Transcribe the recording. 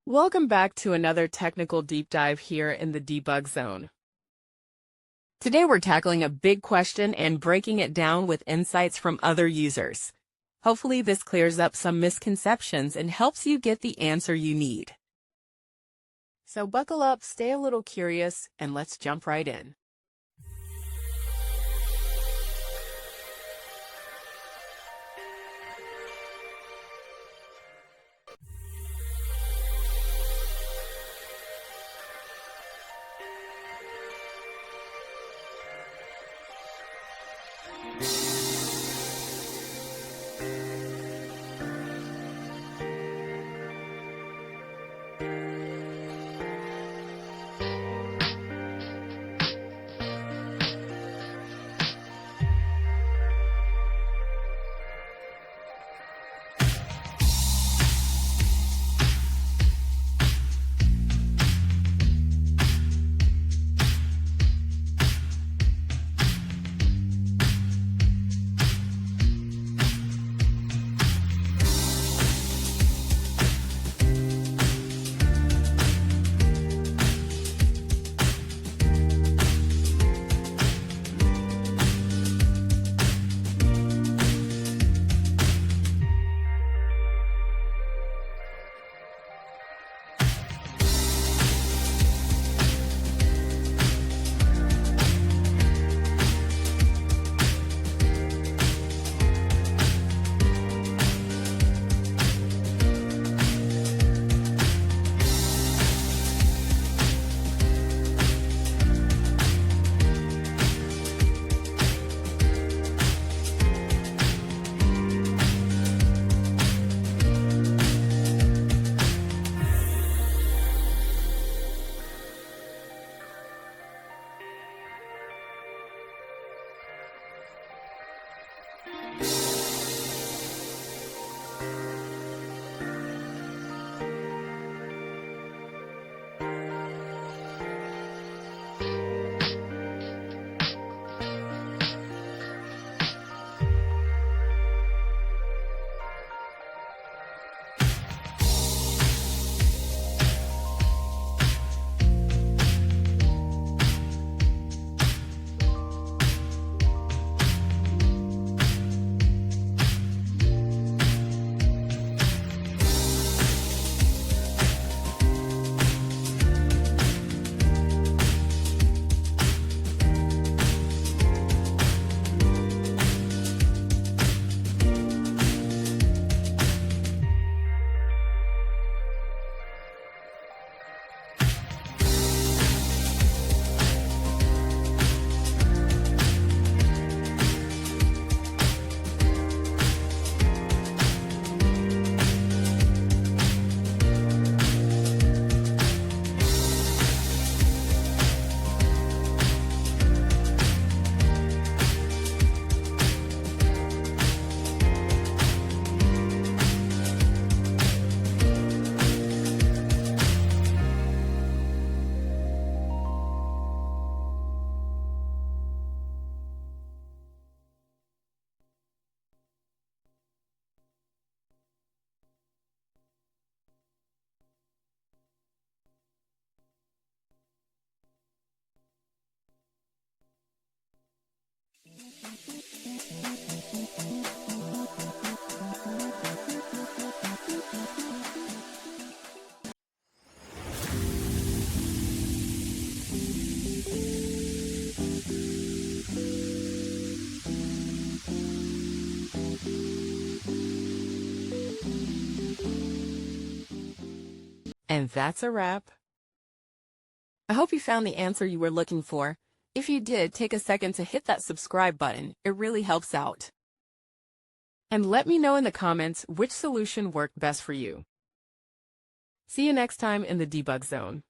Welcome back to another technical deep dive here in the debug zone. Today we're tackling a big question and breaking it down with insights from other users. Hopefully this clears up some misconceptions and helps you get the answer you need. So buckle up, stay a little curious, and let's jump right in. And that's a wrap. I hope you found the answer you were looking for. If you did, take a second to hit that subscribe button. It really helps out. And let me know in the comments which solution worked best for you. See you next time in the debug zone.